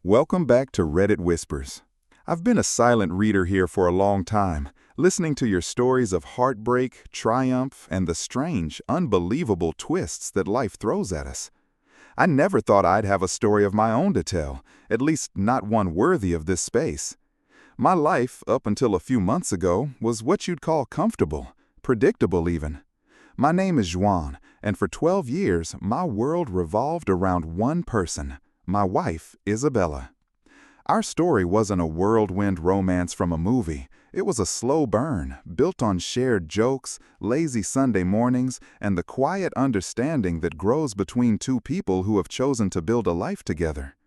Welcome back to Reddit Whispers. I've been a silent reader here for a long time, listening to your stories of heartbreak, triumph, and the strange, unbelievable twists that life throws at us. I never thought I'd have a story of my own to tell, at least not one worthy of this space. My life, up until a few months ago, was what you'd call comfortable, predictable even. My name is Juan, and for 12 years, my world revolved around one person. My wife, Isabella. Our story wasn't a whirlwind romance from a movie. It was a slow burn, built on shared jokes, lazy Sunday mornings, and the quiet understanding that grows between two people who have chosen to build a life together.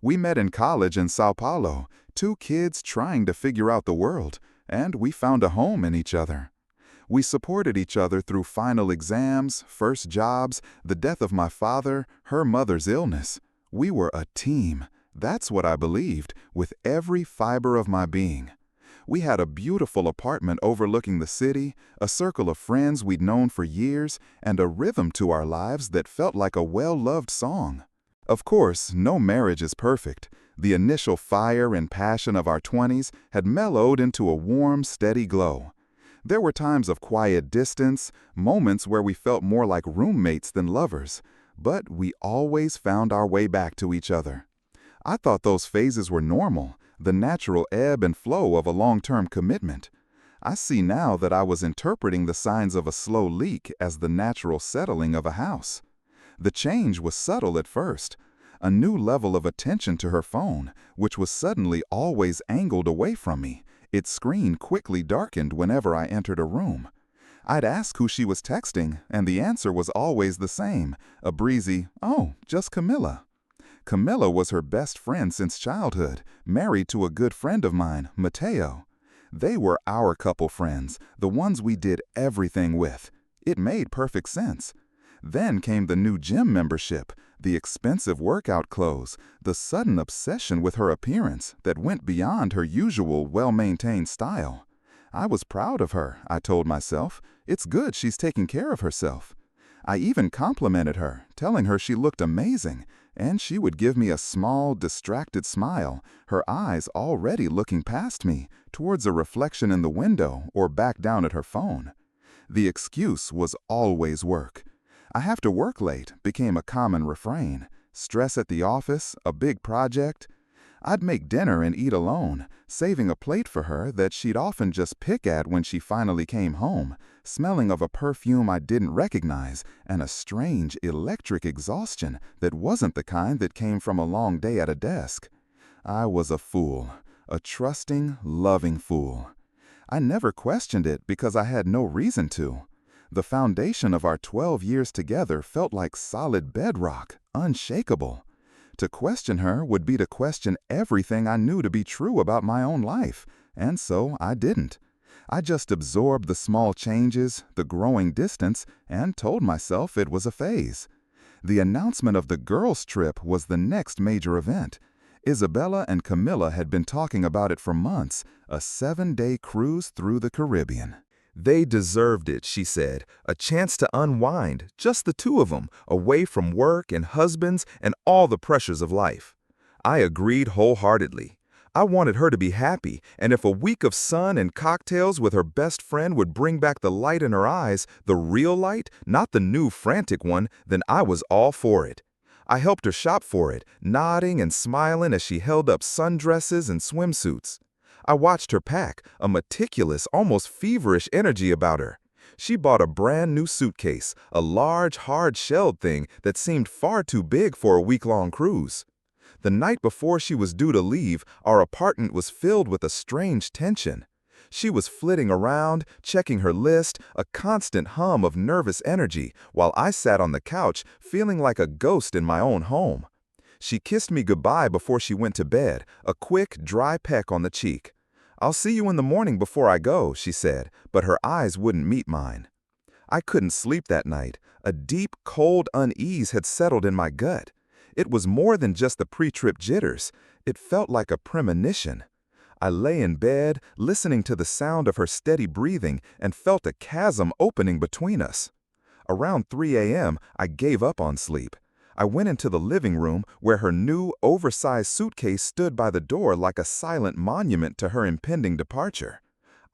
We met in college in Sao Paulo, two kids trying to figure out the world, and we found a home in each other. We supported each other through final exams, first jobs, the death of my father, her mother's illness. We were a team. That's what I believed, with every fiber of my being. We had a beautiful apartment overlooking the city, a circle of friends we'd known for years, and a rhythm to our lives that felt like a well-loved song. Of course, no marriage is perfect. The initial fire and passion of our 20s had mellowed into a warm, steady glow. There were times of quiet distance, moments where we felt more like roommates than lovers. But we always found our way back to each other. I thought those phases were normal, the natural ebb and flow of a long-term commitment. I see now that I was interpreting the signs of a slow leak as the natural settling of a house. The change was subtle at first. A new level of attention to her phone, which was suddenly always angled away from me. Its screen quickly darkened whenever I entered a room. I'd ask who she was texting, and the answer was always the same, a breezy, "Oh, just Camilla." Camilla was her best friend since childhood, married to a good friend of mine, Mateo. They were our couple friends, the ones we did everything with. It made perfect sense. Then came the new gym membership, the expensive workout clothes, the sudden obsession with her appearance that went beyond her usual well-maintained style. I was proud of her, I told myself. It's good she's taking care of herself. I even complimented her, telling her she looked amazing, and she would give me a small, distracted smile, her eyes already looking past me, towards a reflection in the window or back down at her phone. The excuse was always work. "I have to work late" became a common refrain. Stress at the office, a big project. I'd make dinner and eat alone, saving a plate for her that she'd often just pick at when she finally came home, smelling of a perfume I didn't recognize and a strange electric exhaustion that wasn't the kind that came from a long day at a desk. I was a fool, a trusting, loving fool. I never questioned it because I had no reason to. The foundation of our 12 years together felt like solid bedrock, unshakable. To question her would be to question everything I knew to be true about my own life, and so I didn't. I just absorbed the small changes, the growing distance, and told myself it was a phase. The announcement of the girls' trip was the next major event. Isabella and Camilla had been talking about it for months, a 7-day cruise through the Caribbean. They deserved it, she said, a chance to unwind, just the two of them, away from work and husbands and all the pressures of life. I agreed wholeheartedly. I wanted her to be happy, and if a week of sun and cocktails with her best friend would bring back the light in her eyes, the real light, not the new frantic one, then I was all for it. I helped her shop for it, nodding and smiling as she held up sundresses and swimsuits. I watched her pack, a meticulous, almost feverish energy about her. She bought a brand new suitcase, a large, hard-shelled thing that seemed far too big for a week-long cruise. The night before she was due to leave, our apartment was filled with a strange tension. She was flitting around, checking her list, a constant hum of nervous energy, while I sat on the couch, feeling like a ghost in my own home. She kissed me goodbye before she went to bed, a quick, dry peck on the cheek. "I'll see you in the morning before I go," she said, but her eyes wouldn't meet mine. I couldn't sleep that night. A deep, cold unease had settled in my gut. It was more than just the pre-trip jitters. It felt like a premonition. I lay in bed, listening to the sound of her steady breathing, and felt a chasm opening between us. Around 3 a.m., I gave up on sleep. I went into the living room where her new, oversized suitcase stood by the door like a silent monument to her impending departure.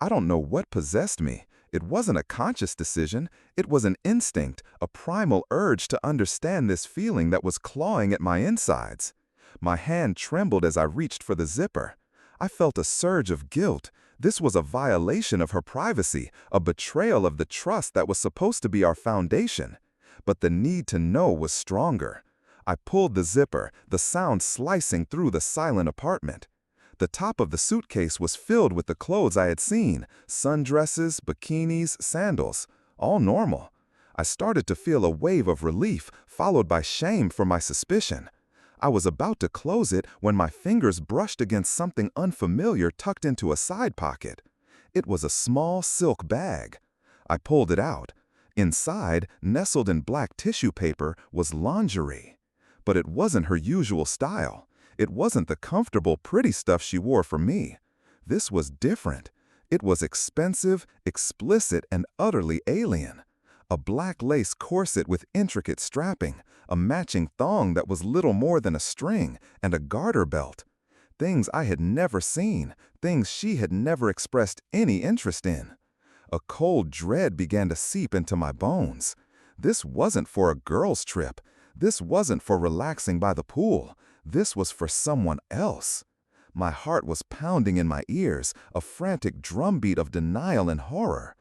I don't know what possessed me. It wasn't a conscious decision. It was an instinct, a primal urge to understand this feeling that was clawing at my insides. My hand trembled as I reached for the zipper. I felt a surge of guilt. This was a violation of her privacy, a betrayal of the trust that was supposed to be our foundation. But the need to know was stronger. I pulled the zipper, the sound slicing through the silent apartment. The top of the suitcase was filled with the clothes I had seen, sundresses, bikinis, sandals, all normal. I started to feel a wave of relief, followed by shame for my suspicion. I was about to close it when my fingers brushed against something unfamiliar tucked into a side pocket. It was a small silk bag. I pulled it out. Inside, nestled in black tissue paper, was lingerie. But it wasn't her usual style. It wasn't the comfortable, pretty stuff she wore for me. This was different. It was expensive, explicit, and utterly alien. A black lace corset with intricate strapping, a matching thong that was little more than a string, and a garter belt. Things I had never seen, things she had never expressed any interest in. A cold dread began to seep into my bones. This wasn't for a girl's trip. This wasn't for relaxing by the pool. This was for someone else. My heart was pounding in my ears, a frantic drumbeat of denial and horror.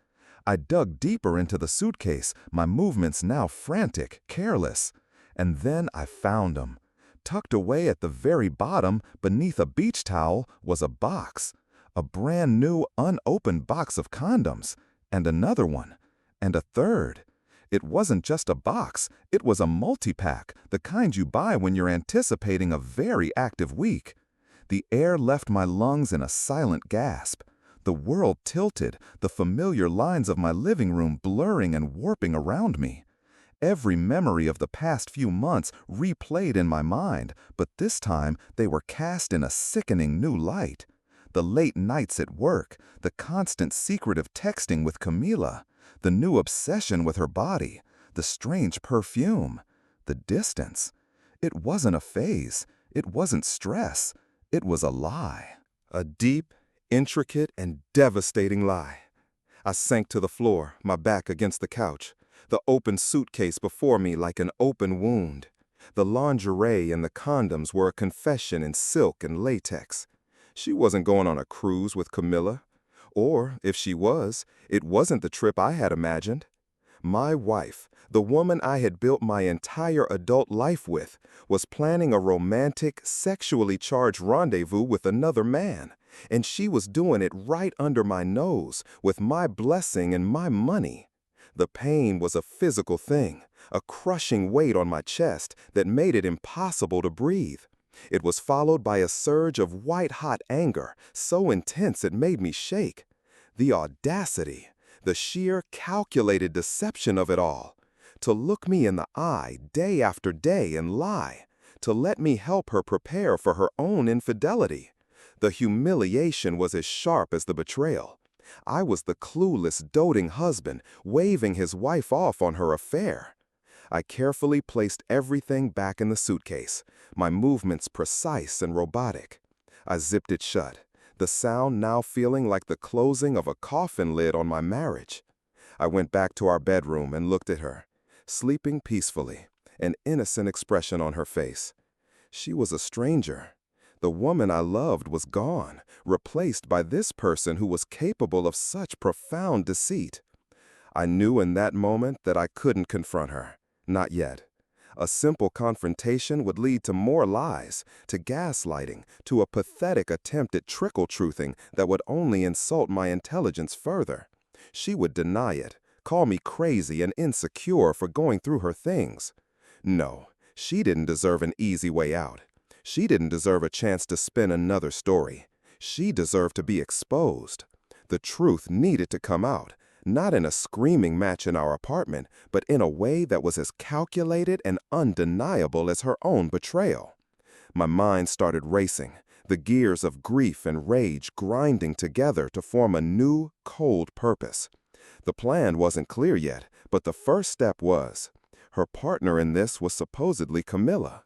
I dug deeper into the suitcase, my movements now frantic, careless. And then I found them. Tucked away at the very bottom, beneath a beach towel, was a box. A brand new, unopened box of condoms. And another one. And a third. It wasn't just a box, it was a multi-pack, the kind you buy when you're anticipating a very active week. The air left my lungs in a silent gasp. The world tilted, the familiar lines of my living room blurring and warping around me. Every memory of the past few months replayed in my mind, but this time they were cast in a sickening new light. The late nights at work, the constant secretive texting with Camila, the new obsession with her body, the strange perfume, the distance. It wasn't a phase. It wasn't stress. It was a lie. A deep, intricate, and devastating lie. I sank to the floor, my back against the couch, the open suitcase before me like an open wound. The lingerie and the condoms were a confession in silk and latex. She wasn't going on a cruise with Camilla. Or, if she was, it wasn't the trip I had imagined. My wife, the woman I had built my entire adult life with, was planning a romantic, sexually charged rendezvous with another man, and she was doing it right under my nose, with my blessing and my money. The pain was a physical thing, a crushing weight on my chest that made it impossible to breathe. It was followed by a surge of white-hot anger, so intense it made me shake. The audacity, the sheer calculated deception of it all. To look me in the eye day after day and lie. To let me help her prepare for her own infidelity. The humiliation was as sharp as the betrayal. I was the clueless, doting husband, waving his wife off on her affair. I carefully placed everything back in the suitcase, my movements precise and robotic. I zipped it shut, the sound now feeling like the closing of a coffin lid on my marriage. I went back to our bedroom and looked at her, sleeping peacefully, an innocent expression on her face. She was a stranger. The woman I loved was gone, replaced by this person who was capable of such profound deceit. I knew in that moment that I couldn't confront her. Not yet. A simple confrontation would lead to more lies, to gaslighting, to a pathetic attempt at trickle-truthing that would only insult my intelligence further. She would deny it, call me crazy and insecure for going through her things. No, she didn't deserve an easy way out. She didn't deserve a chance to spin another story. She deserved to be exposed. The truth needed to come out. Not in a screaming match in our apartment, but in a way that was as calculated and undeniable as her own betrayal. My mind started racing, the gears of grief and rage grinding together to form a new, cold purpose. The plan wasn't clear yet, but the first step was. Her partner in this was supposedly Camilla.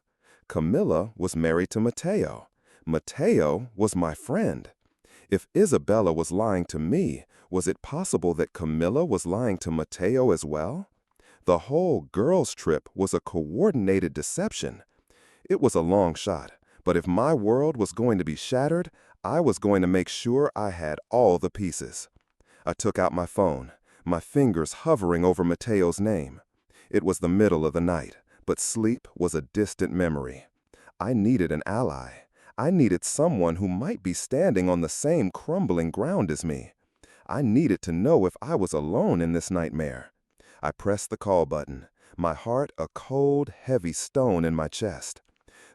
Camilla was married to Mateo. Mateo was my friend. If Isabella was lying to me, was it possible that Camilla was lying to Mateo as well? The whole girls' trip was a coordinated deception. It was a long shot, but if my world was going to be shattered, I was going to make sure I had all the pieces. I took out my phone, my fingers hovering over Mateo's name. It was the middle of the night, but sleep was a distant memory. I needed an ally. I needed someone who might be standing on the same crumbling ground as me. I needed to know if I was alone in this nightmare. I pressed the call button, my heart a cold, heavy stone in my chest.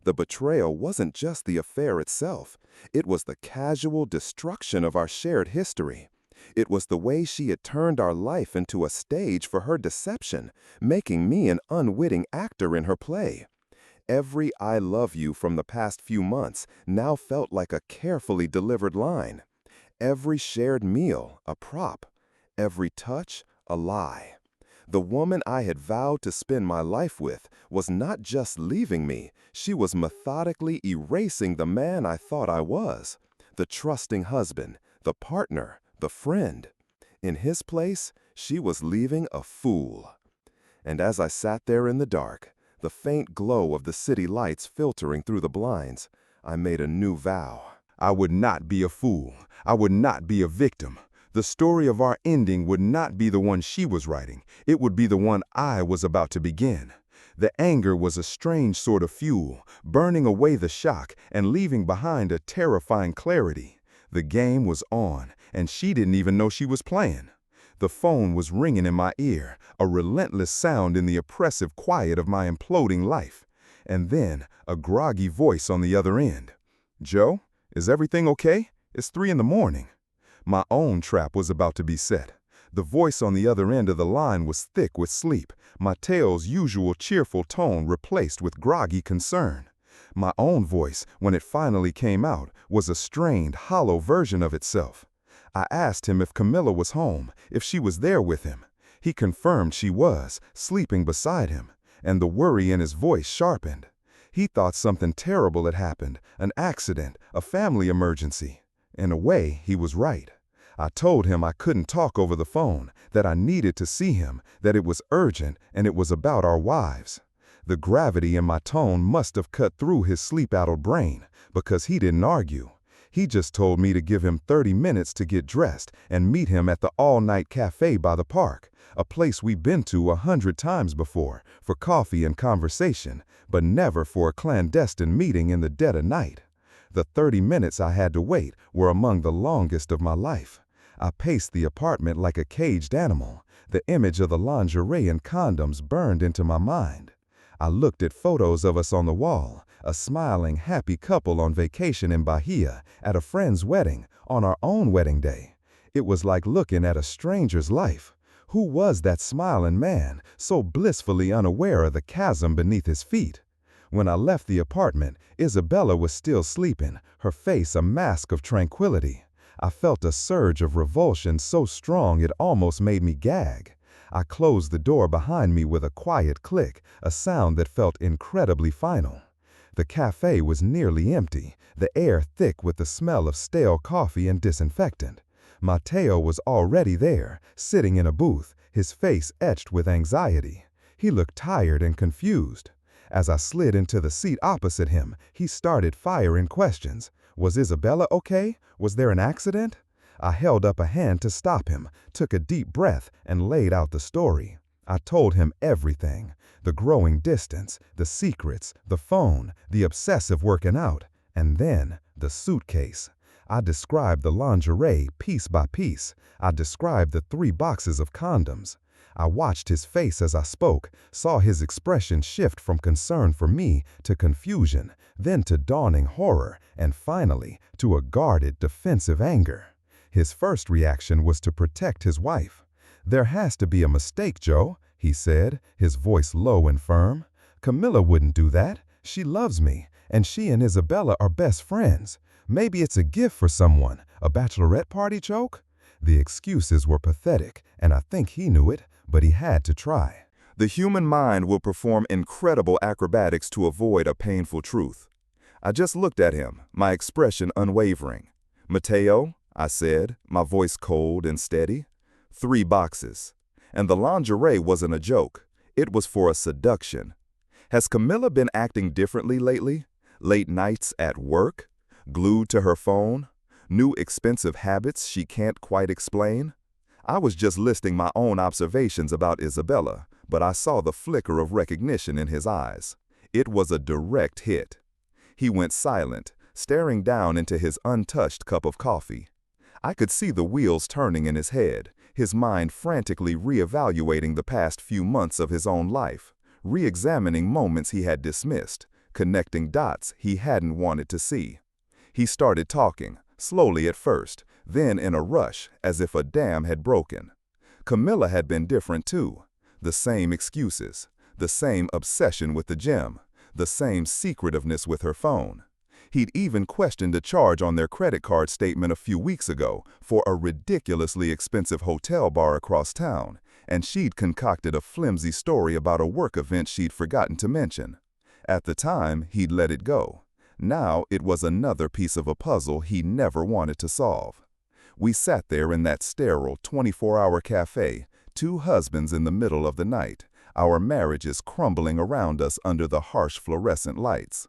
The betrayal wasn't just the affair itself. It was the casual destruction of our shared history. It was the way she had turned our life into a stage for her deception, making me an unwitting actor in her play. Every "I love you" from the past few months now felt like a carefully delivered line. Every shared meal, a prop. Every touch, a lie. The woman I had vowed to spend my life with was not just leaving me, she was methodically erasing the man I thought I was, the trusting husband, the partner, the friend. In his place, she was leaving a fool. And as I sat there in the dark, the faint glow of the city lights filtering through the blinds, I made a new vow. I would not be a fool. I would not be a victim. The story of our ending would not be the one she was writing. It would be the one I was about to begin. The anger was a strange sort of fuel, burning away the shock and leaving behind a terrifying clarity. The game was on, and she didn't even know she was playing. The phone was ringing in my ear, a relentless sound in the oppressive quiet of my imploding life. And then a groggy voice on the other end. "Joe, is everything okay? It's 3 in the morning." My own trap was about to be set. The voice on the other end of the line was thick with sleep, Mateo's usual cheerful tone replaced with groggy concern. My own voice, when it finally came out, was a strained, hollow version of itself. I asked him if Camilla was home, if she was there with him. He confirmed she was, sleeping beside him, and the worry in his voice sharpened. He thought something terrible had happened, an accident, a family emergency. In a way, he was right. I told him I couldn't talk over the phone, that I needed to see him, that it was urgent and it was about our wives. The gravity in my tone must have cut through his sleep-addled brain, because he didn't argue. He just told me to give him 30 minutes to get dressed and meet him at the all-night cafe by the park, a place we've been to 100 times before, for coffee and conversation, but never for a clandestine meeting in the dead of night. The 30 minutes I had to wait were among the longest of my life. I paced the apartment like a caged animal. The image of the lingerie and condoms burned into my mind. I looked at photos of us on the wall, a smiling, happy couple on vacation in Bahia, at a friend's wedding, on our own wedding day. It was like looking at a stranger's life. Who was that smiling man, so blissfully unaware of the chasm beneath his feet? When I left the apartment, Isabella was still sleeping, her face a mask of tranquility. I felt a surge of revulsion so strong it almost made me gag. I closed the door behind me with a quiet click, a sound that felt incredibly final. The cafe was nearly empty, the air thick with the smell of stale coffee and disinfectant. Mateo was already there, sitting in a booth, his face etched with anxiety. He looked tired and confused. As I slid into the seat opposite him, he started firing questions. Was Isabella okay? Was there an accident? I held up a hand to stop him, took a deep breath, and laid out the story. I told him everything. The growing distance, the secrets, the phone, the obsessive working out, and then the suitcase. I described the lingerie piece by piece. I described the 3 boxes of condoms. I watched his face as I spoke, saw his expression shift from concern for me to confusion, then to dawning horror, and finally to a guarded, defensive anger. His first reaction was to protect his wife. "There has to be a mistake, Joe," he said, his voice low and firm. "Camilla wouldn't do that. She loves me, and she and Isabella are best friends. Maybe it's a gift for someone, a bachelorette party joke?" The excuses were pathetic, and I think he knew it, but he had to try. The human mind will perform incredible acrobatics to avoid a painful truth. I just looked at him, my expression unwavering. "Mateo," I said, my voice cold and steady. "3 boxes. And the lingerie wasn't a joke. It was for a seduction. Has Camilla been acting differently lately? Late nights at work? Glued to her phone? New expensive habits she can't quite explain?" I was just listing my own observations about Isabella, but I saw the flicker of recognition in his eyes. It was a direct hit. He went silent, staring down into his untouched cup of coffee. I could see the wheels turning in his head, his mind frantically reevaluating the past few months of his own life, re-examining moments he had dismissed, connecting dots he hadn't wanted to see. He started talking, slowly at first, then in a rush, as if a dam had broken. Camilla had been different too. The same excuses, the same obsession with the gym, the same secretiveness with her phone. He'd even questioned a charge on their credit card statement a few weeks ago for a ridiculously expensive hotel bar across town, and she'd concocted a flimsy story about a work event she'd forgotten to mention. At the time, he'd let it go. Now it was another piece of a puzzle he never wanted to solve. We sat there in that sterile 24-hour cafe, 2 husbands in the middle of the night, our marriages crumbling around us under the harsh fluorescent lights.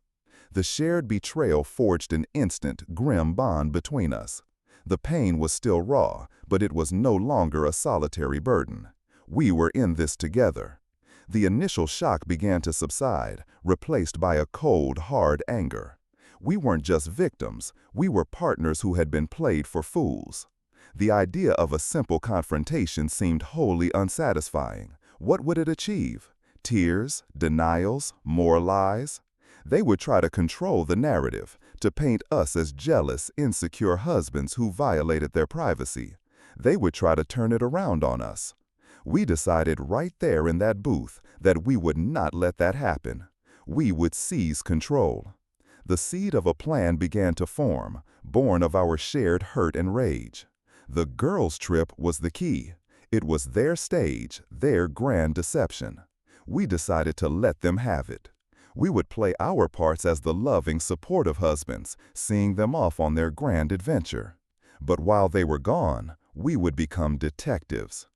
The shared betrayal forged an instant, grim bond between us. The pain was still raw, but it was no longer a solitary burden. We were in this together. The initial shock began to subside, replaced by a cold, hard anger. We weren't just victims, we were partners who had been played for fools. The idea of a simple confrontation seemed wholly unsatisfying. What would it achieve? Tears, denials, more lies? They would try to control the narrative, to paint us as jealous, insecure husbands who violated their privacy. They would try to turn it around on us. We decided right there in that booth that we would not let that happen. We would seize control. The seed of a plan began to form, born of our shared hurt and rage. The girls' trip was the key. It was their stage, their grand deception. We decided to let them have it. We would play our parts as the loving, supportive husbands, seeing them off on their grand adventure. But while they were gone, we would become detectives.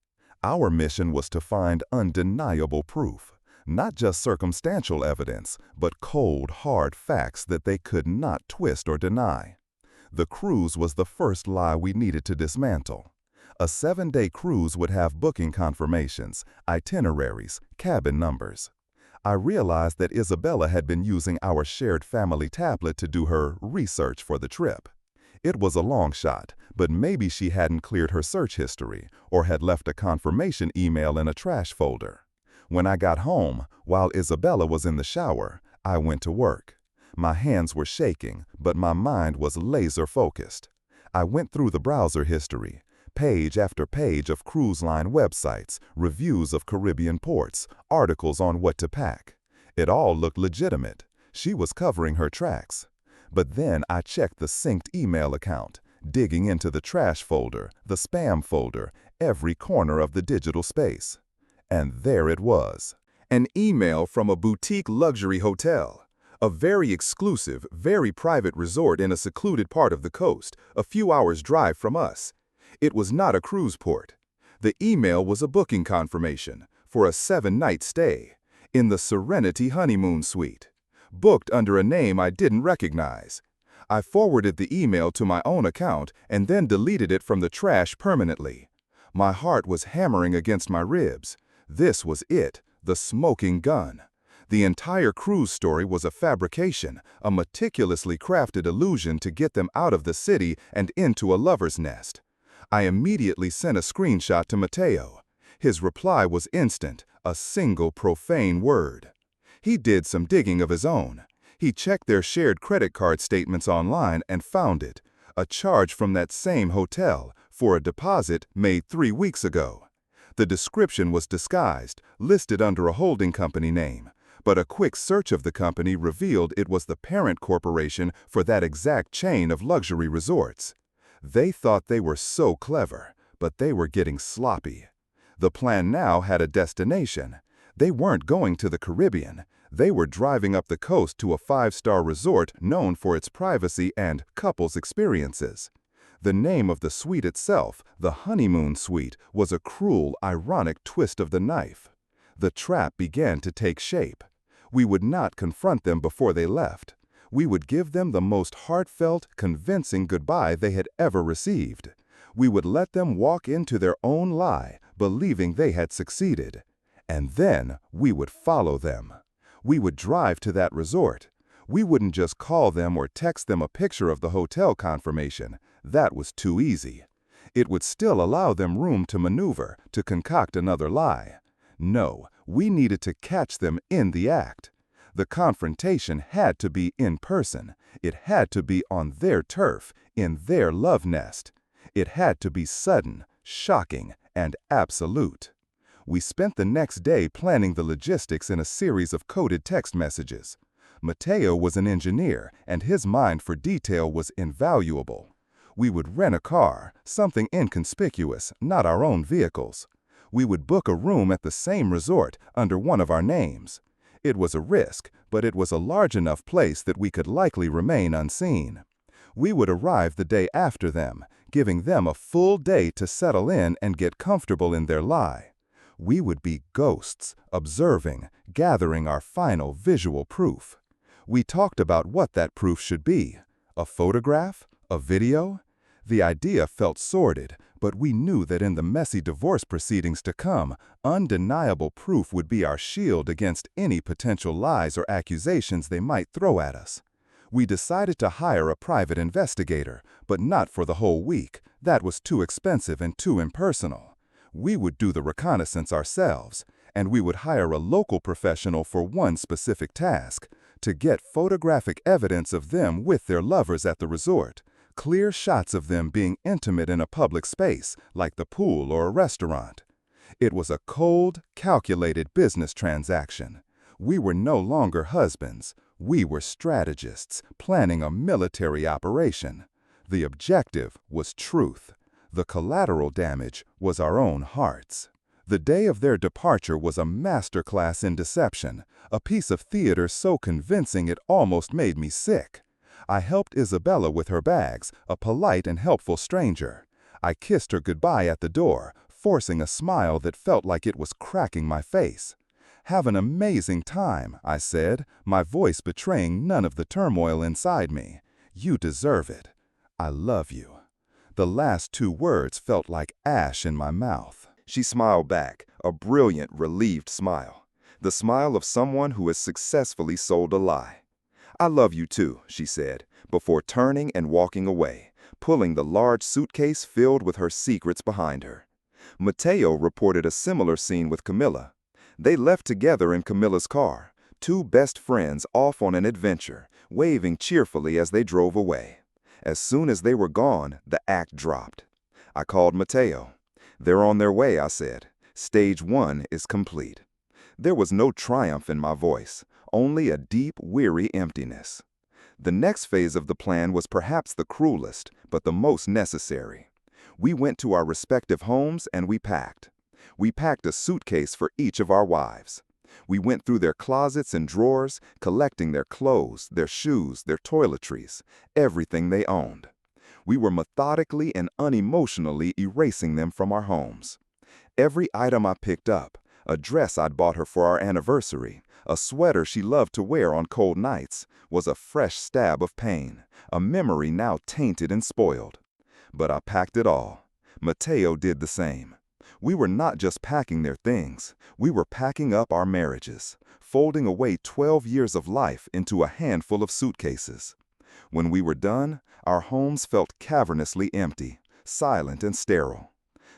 Our mission was to find undeniable proof. Not just circumstantial evidence, but cold, hard facts that they could not twist or deny. The cruise was the first lie we needed to dismantle. A 7-day cruise would have booking confirmations, itineraries, cabin numbers. I realized that Isabella had been using our shared family tablet to do her research for the trip. It was a long shot, but maybe she hadn't cleared her search history or had left a confirmation email in a trash folder. When I got home, while Isabella was in the shower, I went to work. My hands were shaking, but my mind was laser-focused. I went through the browser history, page after page of cruise line websites, reviews of Caribbean ports, articles on what to pack. It all looked legitimate. She was covering her tracks. But then I checked the synced email account, digging into the trash folder, the spam folder, every corner of the digital space. And there it was. An email from a boutique luxury hotel. A very exclusive, very private resort in a secluded part of the coast, a few hours' drive from us. It was not a cruise port. The email was a booking confirmation for a 7-night stay in the Serenity honeymoon suite, booked under a name I didn't recognize. I forwarded the email to my own account and then deleted it from the trash permanently. My heart was hammering against my ribs. This was it, the smoking gun. The entire cruise story was a fabrication, a meticulously crafted illusion to get them out of the city and into a lover's nest. I immediately sent a screenshot to Mateo. His reply was instant, a single profane word. He did some digging of his own. He checked their shared credit card statements online and found it, a charge from that same hotel for a deposit made 3 weeks ago. The description was disguised, listed under a holding company name, but a quick search of the company revealed it was the parent corporation for that exact chain of luxury resorts. They thought they were so clever, but they were getting sloppy. The plan now had a destination. They weren't going to the Caribbean. They were driving up the coast to a five-star resort known for its privacy and couples experiences. The name of the suite itself, the honeymoon suite, was a cruel, ironic twist of the knife. The trap began to take shape. We would not confront them before they left. We would give them the most heartfelt, convincing goodbye they had ever received. We would let them walk into their own lie, believing they had succeeded. And then we would follow them. We would drive to that resort. We wouldn't just call them or text them a picture of the hotel confirmation. That was too easy. It would still allow them room to maneuver, to concoct another lie. No, we needed to catch them in the act. The confrontation had to be in person. It had to be on their turf, in their love nest. It had to be sudden, shocking, and absolute. We spent the next day planning the logistics in a series of coded text messages. Mateo was an engineer, and his mind for detail was invaluable. We would rent a car, something inconspicuous, not our own vehicles. We would book a room at the same resort under one of our names. It was a risk, but it was a large enough place that we could likely remain unseen. We would arrive the day after them, giving them a full day to settle in and get comfortable in their lie. We would be ghosts, observing, gathering our final visual proof. We talked about what that proof should be. A photograph? A video? The idea felt sordid, but we knew that in the messy divorce proceedings to come, undeniable proof would be our shield against any potential lies or accusations they might throw at us. We decided to hire a private investigator, but not for the whole week. That was too expensive and too impersonal. We would do the reconnaissance ourselves, and we would hire a local professional for one specific task, to get photographic evidence of them with their lovers at the resort, clear shots of them being intimate in a public space, like the pool or a restaurant. It was a cold, calculated business transaction. We were no longer husbands. We were strategists, planning a military operation. The objective was truth. The collateral damage was our own hearts. The day of their departure was a masterclass in deception, a piece of theater so convincing it almost made me sick. I helped Isabella with her bags, a polite and helpful stranger. I kissed her goodbye at the door, forcing a smile that felt like it was cracking my face. "Have an amazing time," I said, my voice betraying none of the turmoil inside me. "You deserve it. I love you." The last two words felt like ash in my mouth. She smiled back, a brilliant, relieved smile. The smile of someone who has successfully sold a lie. "I love you too," she said, before turning and walking away, pulling the large suitcase filled with her secrets behind her. Mateo reported a similar scene with Camilla. They left together in Camilla's car, two best friends off on an adventure, waving cheerfully as they drove away. As soon as they were gone, the act dropped. I called Mateo. "They're on their way," I said. "Stage 1 is complete." There was no triumph in my voice, only a deep, weary emptiness. The next phase of the plan was perhaps the cruelest, but the most necessary. We went to our respective homes and we packed. We packed a suitcase for each of our wives. We went through their closets and drawers, collecting their clothes, their shoes, their toiletries, everything they owned. We were methodically and unemotionally erasing them from our homes. Every item I picked up, a dress I'd bought her for our anniversary, a sweater she loved to wear on cold nights, was a fresh stab of pain, a memory now tainted and spoiled. But I packed it all. Mateo did the same. We were not just packing their things, we were packing up our marriages, folding away 12 years of life into a handful of suitcases. When we were done, our homes felt cavernously empty, silent and sterile.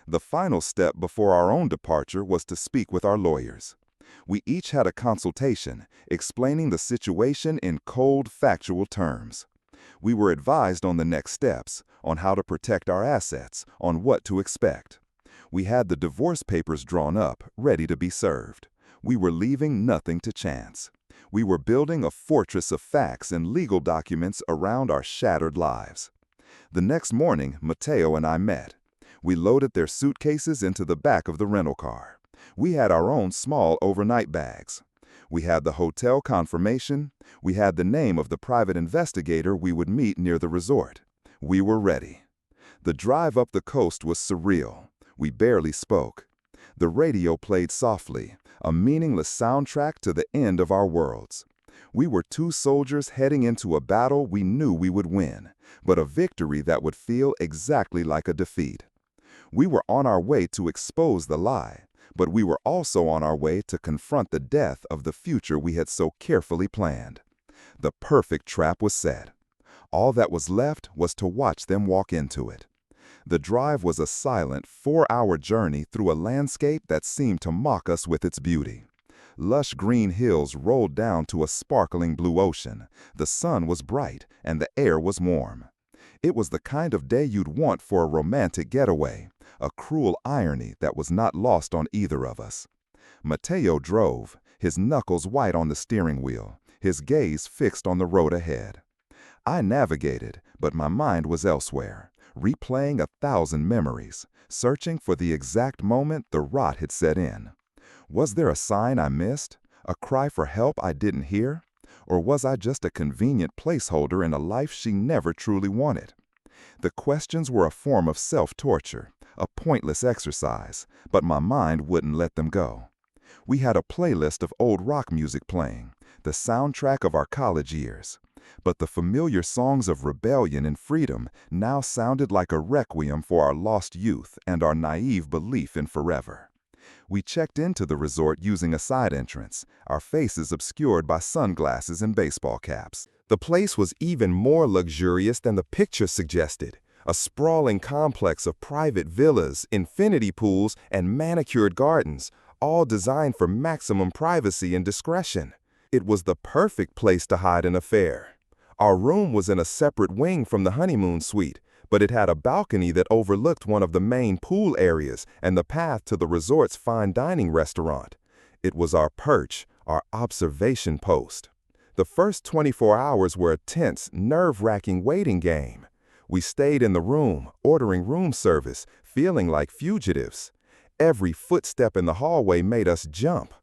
The final step before our own departure was to speak with our lawyers. We each had a consultation, explaining the situation in cold, factual terms. We were advised on the next steps, on how to protect our assets, on what to expect. We had the divorce papers drawn up, ready to be served. We were leaving nothing to chance. We were building a fortress of facts and legal documents around our shattered lives. The next morning, Mateo and I met. We loaded their suitcases into the back of the rental car. We had our own small overnight bags. We had the hotel confirmation. We had the name of the private investigator we would meet near the resort. We were ready. The drive up the coast was surreal. We barely spoke. The radio played softly, a meaningless soundtrack to the end of our worlds. We were two soldiers heading into a battle we knew we would win, but a victory that would feel exactly like a defeat. We were on our way to expose the lie, but we were also on our way to confront the death of the future we had so carefully planned. The perfect trap was set. All that was left was to watch them walk into it. The drive was a silent, 4-hour journey through a landscape that seemed to mock us with its beauty. Lush green hills rolled down to a sparkling blue ocean. The sun was bright, and the air was warm. It was the kind of day you'd want for a romantic getaway, a cruel irony that was not lost on either of us. Mateo drove, his knuckles white on the steering wheel, his gaze fixed on the road ahead. I navigated, but my mind was elsewhere, replaying 1,000 memories, searching for the exact moment the rot had set in. Was there a sign I missed? A cry for help I didn't hear? Or was I just a convenient placeholder in a life she never truly wanted? The questions were a form of self-torture, a pointless exercise, but my mind wouldn't let them go. We had a playlist of old rock music playing, the soundtrack of our college years. But the familiar songs of rebellion and freedom now sounded like a requiem for our lost youth and our naive belief in forever. We checked into the resort using a side entrance, our faces obscured by sunglasses and baseball caps. The place was even more luxurious than the picture suggested, a sprawling complex of private villas, infinity pools, and manicured gardens, all designed for maximum privacy and discretion. It was the perfect place to hide an affair. Our room was in a separate wing from the honeymoon suite, but it had a balcony that overlooked one of the main pool areas and the path to the resort's fine dining restaurant. It was our perch, our observation post. The first 24 hours were a tense, nerve-wracking waiting game. We stayed in the room, ordering room service, feeling like fugitives. Every footstep in the hallway made us jump.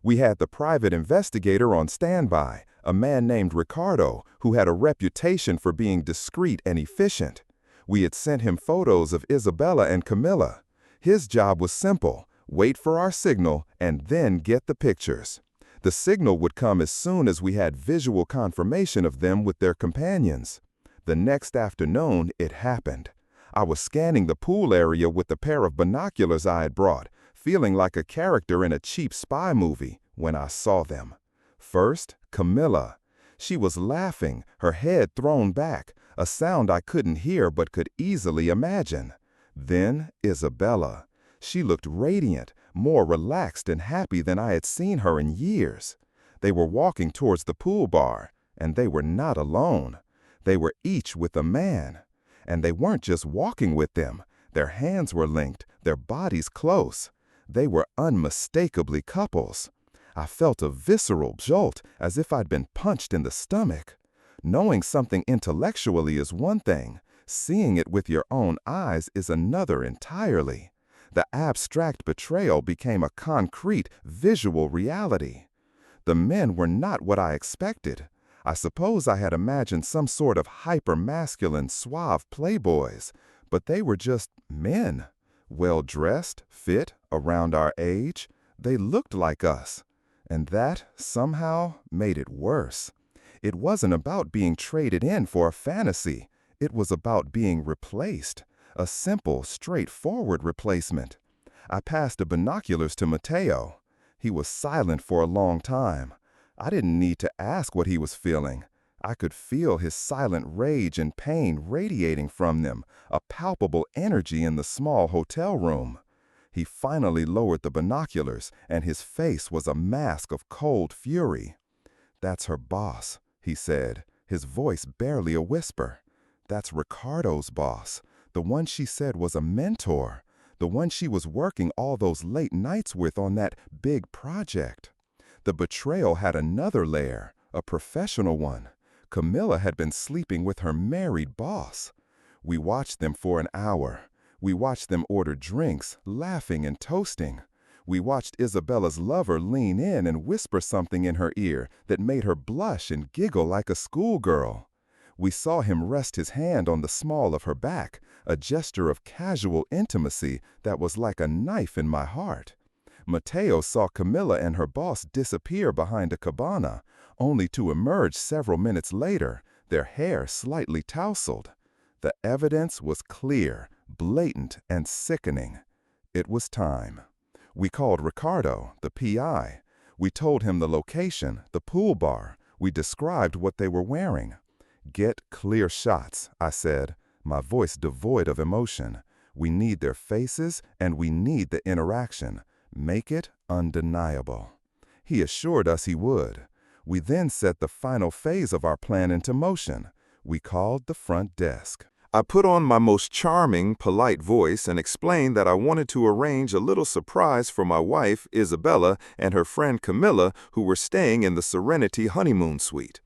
We had the private investigator on standby, a man named Ricardo, who had a reputation for being discreet and efficient. We had sent him photos of Isabella and Camilla. His job was simple: wait for our signal and then get the pictures. The signal would come as soon as we had visual confirmation of them with their companions. The next afternoon, it happened. I was scanning the pool area with the pair of binoculars I had brought, feeling like a character in a cheap spy movie, when I saw them. First, Camilla. She was laughing, her head thrown back, a sound I couldn't hear but could easily imagine. Then, Isabella. She looked radiant, more relaxed and happy than I had seen her in years. They were walking towards the pool bar, and they were not alone. They were each with a man. And they weren't just walking with them. Their hands were linked, their bodies close. They were unmistakably couples. I felt a visceral jolt, as if I'd been punched in the stomach. Knowing something intellectually is one thing. Seeing it with your own eyes is another entirely. The abstract betrayal became a concrete, visual reality. The men were not what I expected. I suppose I had imagined some sort of hyper-masculine, suave playboys, but they were just men. Well-dressed, fit, around our age. They looked like us. And that, somehow, made it worse. It wasn't about being traded in for a fantasy. It was about being replaced. A simple, straightforward replacement. I passed the binoculars to Mateo. He was silent for a long time. I didn't need to ask what he was feeling. I could feel his silent rage and pain radiating from them, a palpable energy in the small hotel room. He finally lowered the binoculars, and his face was a mask of cold fury. "That's her boss," he said, his voice barely a whisper. "That's Ricardo's boss, the one she said was a mentor, the one she was working all those late nights with on that big project." The betrayal had another layer, a professional one. Camilla had been sleeping with her married boss. We watched them for an hour. We watched them order drinks, laughing and toasting. We watched Isabella's lover lean in and whisper something in her ear that made her blush and giggle like a schoolgirl. We saw him rest his hand on the small of her back, a gesture of casual intimacy that was like a knife in my heart. Mateo saw Camilla and her boss disappear behind a cabana, only to emerge several minutes later, their hair slightly tousled. The evidence was clear, blatant, and sickening. It was time. We called Ricardo, the PI. We told him the location, the pool bar. We described what they were wearing. "Get clear shots," I said, my voice devoid of emotion. "We need their faces, and we need the interaction. Make it undeniable." He assured us he would. We then set the final phase of our plan into motion. We called the front desk. I put on my most charming, polite voice and explained that I wanted to arrange a little surprise for my wife, Isabella, and her friend Camilla, who were staying in the Serenity honeymoon suite.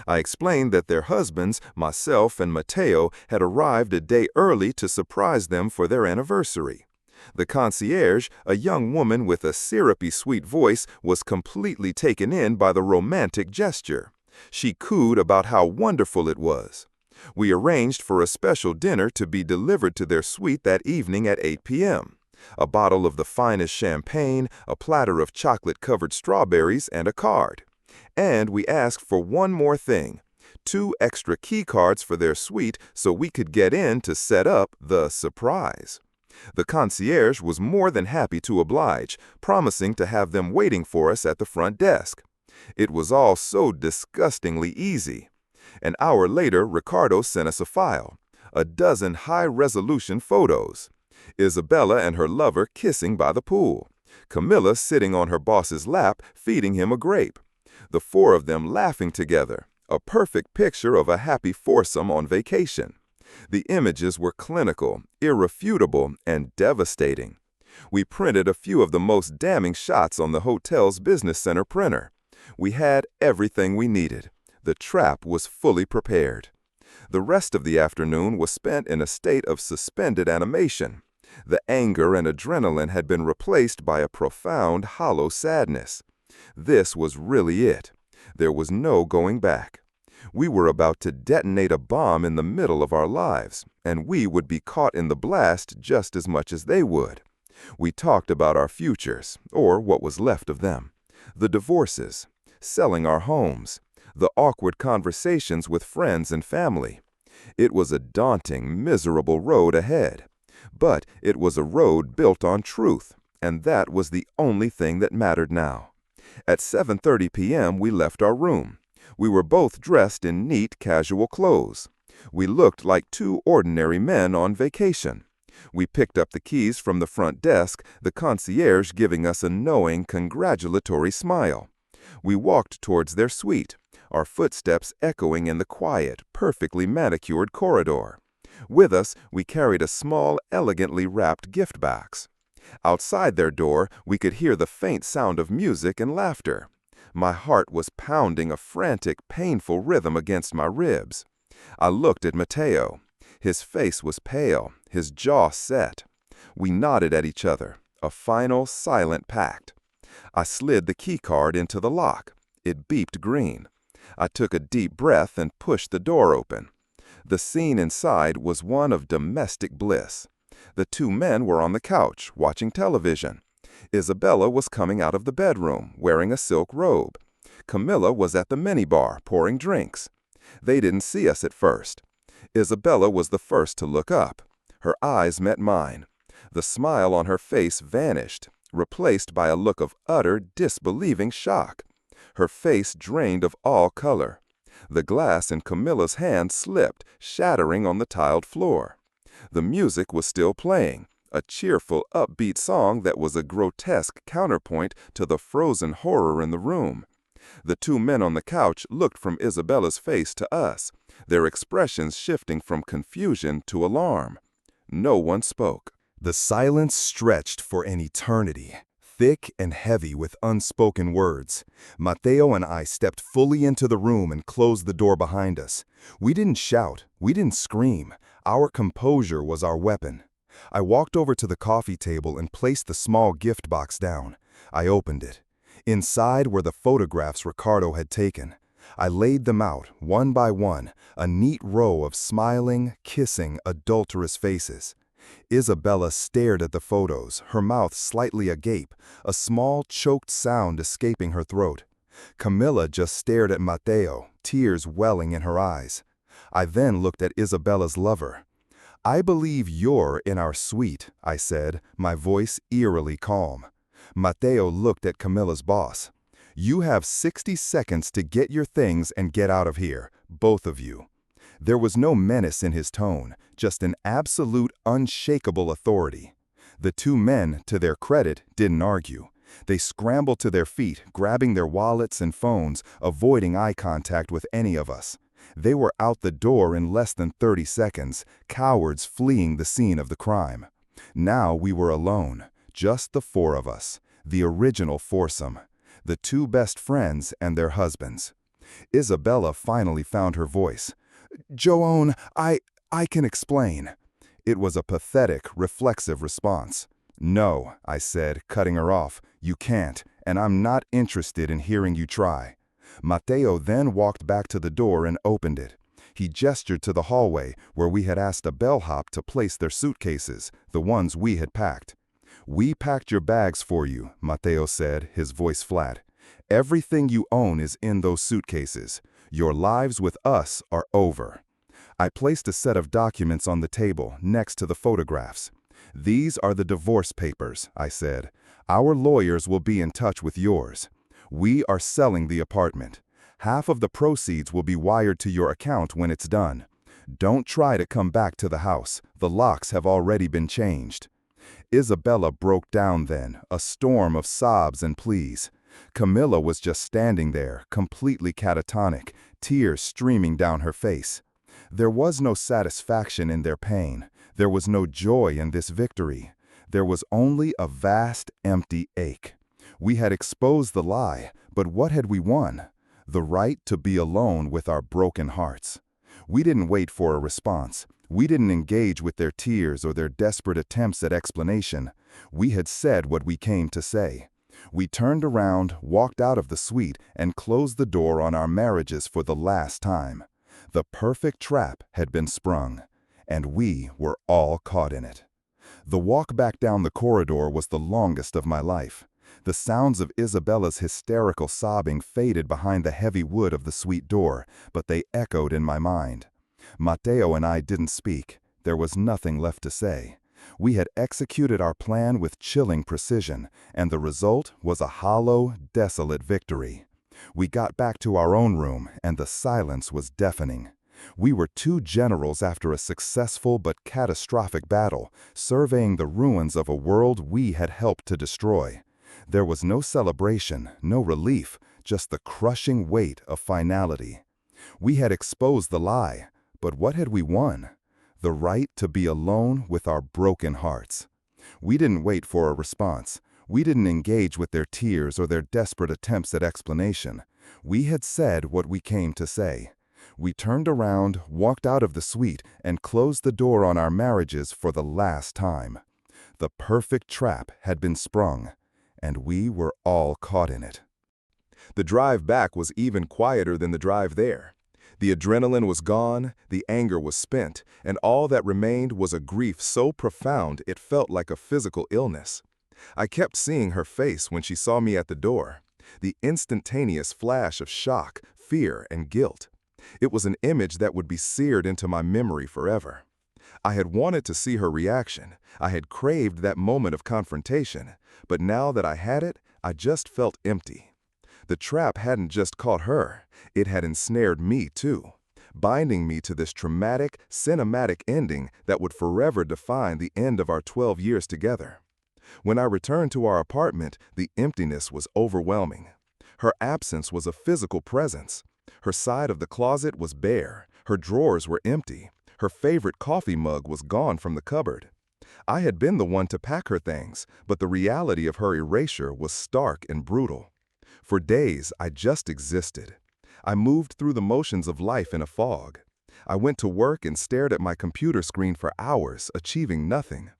I explained that their husbands, myself and Mateo, had arrived a day early to surprise them for their anniversary. The concierge, a young woman with a syrupy sweet voice, was completely taken in by the romantic gesture. She cooed about how wonderful it was. We arranged for a special dinner to be delivered to their suite that evening at 8 p.m. A bottle of the finest champagne, a platter of chocolate-covered strawberries, and a card. And we asked for one more thing: 2 extra key cards for their suite so we could get in to set up the surprise. The concierge was more than happy to oblige, promising to have them waiting for us at the front desk. It was all so disgustingly easy. An hour later, Ricardo sent us a file, a dozen high-resolution photos. Isabella and her lover kissing by the pool. Camilla sitting on her boss's lap, feeding him a grape. The 4 of them laughing together, a perfect picture of a happy foursome on vacation. The images were clinical, irrefutable, and devastating. We printed a few of the most damning shots on the hotel's business center printer. We had everything we needed. The trap was fully prepared. The rest of the afternoon was spent in a state of suspended animation. The anger and adrenaline had been replaced by a profound, hollow sadness. This was really it. There was no going back. We were about to detonate a bomb in the middle of our lives, and we would be caught in the blast just as much as they would. We talked about our futures, or what was left of them, the divorces, selling our homes, the awkward conversations with friends and family. It was a daunting, miserable road ahead. But it was a road built on truth, and that was the only thing that mattered now. At 7:30 p.m. we left our room. We were both dressed in neat, casual clothes. We looked like 2 ordinary men on vacation. We picked up the keys from the front desk, the concierge giving us a knowing, congratulatory smile. We walked towards their suite, our footsteps echoing in the quiet, perfectly manicured corridor. With us, we carried a small, elegantly wrapped gift box. Outside their door, we could hear the faint sound of music and laughter. My heart was pounding a frantic, painful rhythm against my ribs. I looked at Mateo. His face was pale, his jaw set. We nodded at each other, a final, silent pact. I slid the key card into the lock. It beeped green. I took a deep breath and pushed the door open. The scene inside was one of domestic bliss. The 2 men were on the couch, watching television. Isabella was coming out of the bedroom, wearing a silk robe. Camilla was at the minibar, pouring drinks. They didn't see us at first. Isabella was the first to look up. Her eyes met mine. The smile on her face vanished, replaced by a look of utter, disbelieving shock. Her face drained of all color. The glass in Camilla's hand slipped, shattering on the tiled floor. The music was still playing, a cheerful, upbeat song that was a grotesque counterpoint to the frozen horror in the room. The 2 men on the couch looked from Isabella's face to us, their expressions shifting from confusion to alarm. No one spoke. The silence stretched for an eternity, thick and heavy with unspoken words. Mateo and I stepped fully into the room and closed the door behind us. We didn't shout, we didn't scream. Our composure was our weapon. I walked over to the coffee table and placed the small gift box down. I opened it. Inside were the photographs Ricardo had taken. I laid them out, one by one, a neat row of smiling, kissing, adulterous faces. Isabella stared at the photos, her mouth slightly agape, a small, choked sound escaping her throat. Camilla just stared at Mateo, tears welling in her eyes. I then looked at Isabella's lover. "I believe you're in our suite," I said, my voice eerily calm. Mateo looked at Camilla's boss. "You have 60 seconds to get your things and get out of here, both of you." There was no menace in his tone, just an absolute, unshakable authority. The two men, to their credit, didn't argue. They scrambled to their feet, grabbing their wallets and phones, avoiding eye contact with any of us. They were out the door in less than 30 seconds, cowards fleeing the scene of the crime. Now we were alone, just the four of us, the original foursome, the two best friends and their husbands. Isabella finally found her voice. "Joan, I can explain." It was a pathetic, reflexive response. "No," I said, cutting her off, "you can't, and I'm not interested in hearing you try." Mateo then walked back to the door and opened it. He gestured to the hallway, where we had asked a bellhop to place their suitcases, the ones we had packed. "We packed your bags for you," Mateo said, his voice flat. "Everything you own is in those suitcases. Your lives with us are over." I placed a set of documents on the table, next to the photographs. "These are the divorce papers," I said. "Our lawyers will be in touch with yours. We are selling the apartment. Half of the proceeds will be wired to your account when it's done. Don't try to come back to the house. The locks have already been changed." Isabella broke down then, a storm of sobs and pleas. Camilla was just standing there, completely catatonic, tears streaming down her face. There was no satisfaction in their pain. There was no joy in this victory. There was only a vast, empty ache. We had exposed the lie, but what had we won? The right to be alone with our broken hearts. We didn't wait for a response. We didn't engage with their tears or their desperate attempts at explanation. We had said what we came to say. We turned around, walked out of the suite, and closed the door on our marriages for the last time. The perfect trap had been sprung, and we were all caught in it. The walk back down the corridor was the longest of my life. The sounds of Isabella's hysterical sobbing faded behind the heavy wood of the suite door, but they echoed in my mind. Mateo and I didn't speak. There was nothing left to say. We had executed our plan with chilling precision, and the result was a hollow, desolate victory. We got back to our own room, and the silence was deafening. We were two generals after a successful but catastrophic battle, surveying the ruins of a world we had helped to destroy. There was no celebration, no relief, just the crushing weight of finality. We had exposed the lie, but what had we won? The right to be alone with our broken hearts. We didn't wait for a response. We didn't engage with their tears or their desperate attempts at explanation. We had said what we came to say. We turned around, walked out of the suite, and closed the door on our marriages for the last time. The perfect trap had been sprung, and we were all caught in it. The drive back was even quieter than the drive there. The adrenaline was gone, the anger was spent, and all that remained was a grief so profound it felt like a physical illness. I kept seeing her face when she saw me at the door, the instantaneous flash of shock, fear, and guilt. It was an image that would be seared into my memory forever. I had wanted to see her reaction. I had craved that moment of confrontation, but now that I had it, I just felt empty. The trap hadn't just caught her, it had ensnared me too, binding me to this traumatic, cinematic ending that would forever define the end of our 12 years together. When I returned to our apartment, the emptiness was overwhelming. Her absence was a physical presence. Her side of the closet was bare, her drawers were empty, her favorite coffee mug was gone from the cupboard. I had been the one to pack her things, but the reality of her erasure was stark and brutal. For days, I just existed. I moved through the motions of life in a fog. I went to work and stared at my computer screen for hours, achieving nothing.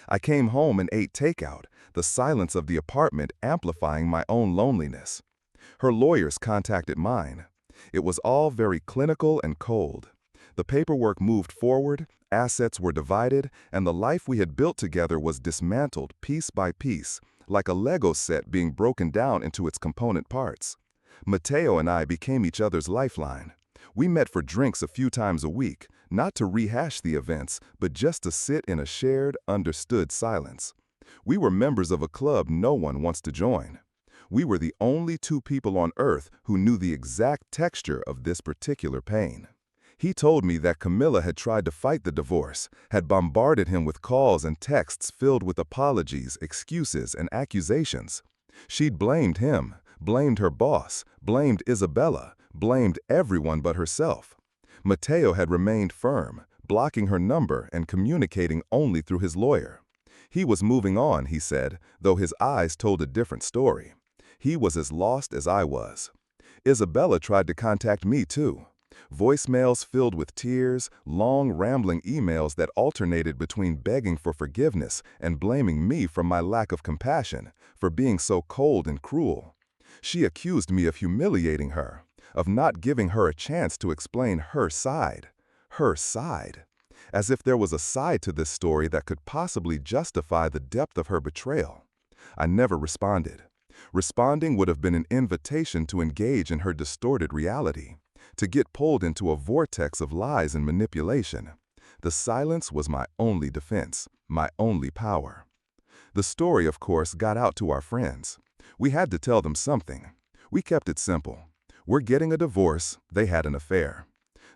I came home and ate takeout, the silence of the apartment amplifying my own loneliness. Her lawyers contacted mine. It was all very clinical and cold. The paperwork moved forward, assets were divided, and the life we had built together was dismantled piece by piece, like a Lego set being broken down into its component parts. Mateo and I became each other's lifeline. We met for drinks a few times a week, not to rehash the events, but just to sit in a shared, understood silence. We were members of a club no one wants to join. We were the only two people on earth who knew the exact texture of this particular pain. He told me that Camilla had tried to fight the divorce, had bombarded him with calls and texts filled with apologies, excuses, and accusations. She'd blamed him, blamed her boss, blamed Isabella, blamed everyone but herself. Mateo had remained firm, blocking her number and communicating only through his lawyer. He was moving on, he said, though his eyes told a different story. He was as lost as I was. Isabella tried to contact me too. Voicemails filled with tears, long rambling emails that alternated between begging for forgiveness and blaming me for my lack of compassion, for being so cold and cruel. She accused me of humiliating her, of not giving her a chance to explain her side. Her side. As if there was a side to this story that could possibly justify the depth of her betrayal. I never responded. Responding would have been an invitation to engage in her distorted reality, to get pulled into a vortex of lies and manipulation. The silence was my only defense, my only power. The story, of course, got out to our friends. We had to tell them something. We kept it simple. We're getting a divorce, they had an affair.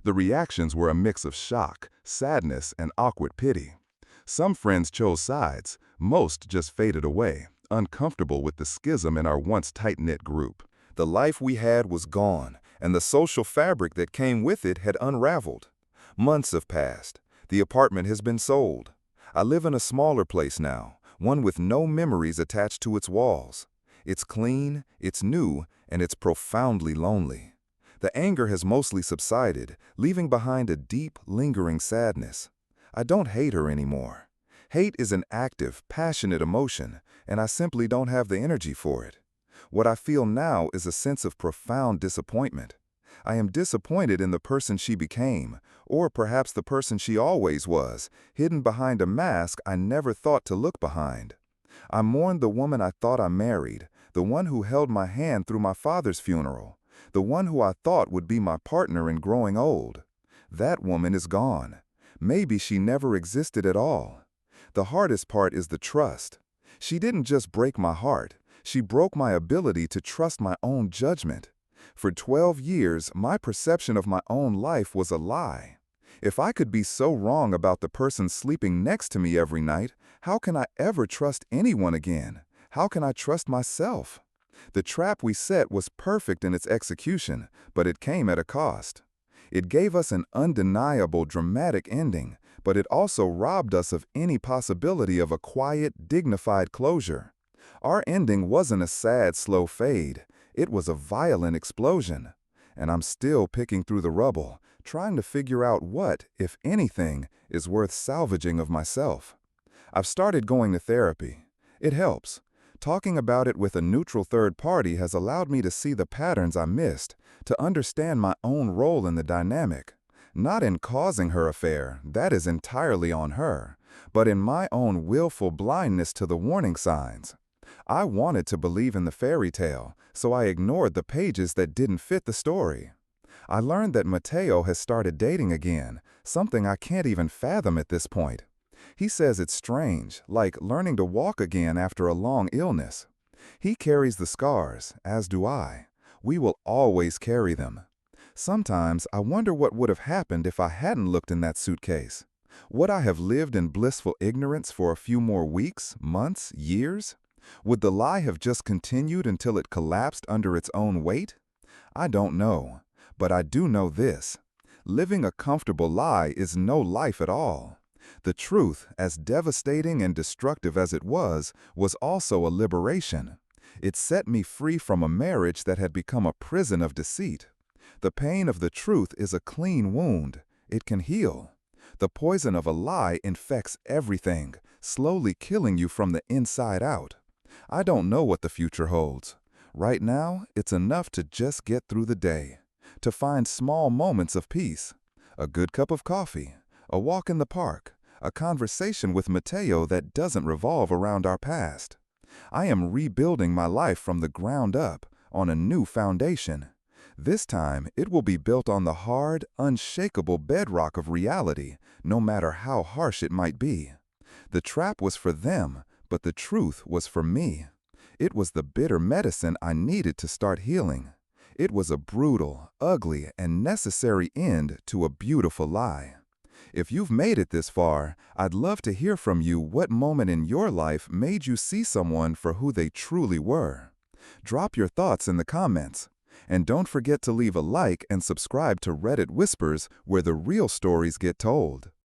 The reactions were a mix of shock, sadness, and awkward pity. Some friends chose sides, most just faded away, uncomfortable with the schism in our once tight-knit group. The life we had was gone, and the social fabric that came with it had unraveled. Months have passed. The apartment has been sold. I live in a smaller place now, one with no memories attached to its walls. It's clean, it's new, and it's profoundly lonely. The anger has mostly subsided, leaving behind a deep, lingering sadness. I don't hate her anymore. Hate is an active, passionate emotion, and I simply don't have the energy for it. What I feel now is a sense of profound disappointment. I am disappointed in the person she became, or perhaps the person she always was, hidden behind a mask I never thought to look behind. I mourn the woman I thought I married, the one who held my hand through my father's funeral, the one who I thought would be my partner in growing old. That woman is gone. Maybe she never existed at all. The hardest part is the trust. She didn't just break my heart. She broke my ability to trust my own judgment. For 12 years, my perception of my own life was a lie. If I could be so wrong about the person sleeping next to me every night, how can I ever trust anyone again? How can I trust myself? The trap we set was perfect in its execution, but it came at a cost. It gave us an undeniable, dramatic ending, but it also robbed us of any possibility of a quiet, dignified closure. Our ending wasn't a sad, slow fade. It was a violent explosion. And I'm still picking through the rubble, trying to figure out what, if anything, is worth salvaging of myself. I've started going to therapy. It helps. Talking about it with a neutral third party has allowed me to see the patterns I missed, to understand my own role in the dynamic. Not in causing her affair, that is entirely on her, but in my own willful blindness to the warning signs. I wanted to believe in the fairy tale, so I ignored the pages that didn't fit the story. I learned that Mateo has started dating again, something I can't even fathom at this point. He says it's strange, like learning to walk again after a long illness. He carries the scars, as do I. We will always carry them. Sometimes I wonder what would have happened if I hadn't looked in that suitcase. Would I have lived in blissful ignorance for a few more weeks, months, years? Would the lie have just continued until it collapsed under its own weight? I don't know, but I do know this. Living a comfortable lie is no life at all. The truth, as devastating and destructive as it was also a liberation. It set me free from a marriage that had become a prison of deceit. The pain of the truth is a clean wound. It can heal. The poison of a lie infects everything, slowly killing you from the inside out. I don't know what the future holds. Right now, it's enough to just get through the day, to find small moments of peace. A good cup of coffee, a walk in the park, a conversation with Mateo that doesn't revolve around our past. I am rebuilding my life from the ground up on a new foundation. This time, it will be built on the hard, unshakable bedrock of reality, no matter how harsh it might be. The trap was for them, but the truth was for me. It was the bitter medicine I needed to start healing. It was a brutal, ugly, and necessary end to a beautiful lie. If you've made it this far, I'd love to hear from you what moment in your life made you see someone for who they truly were. Drop your thoughts in the comments. And don't forget to leave a like and subscribe to Reddit Whispers, where the real stories get told.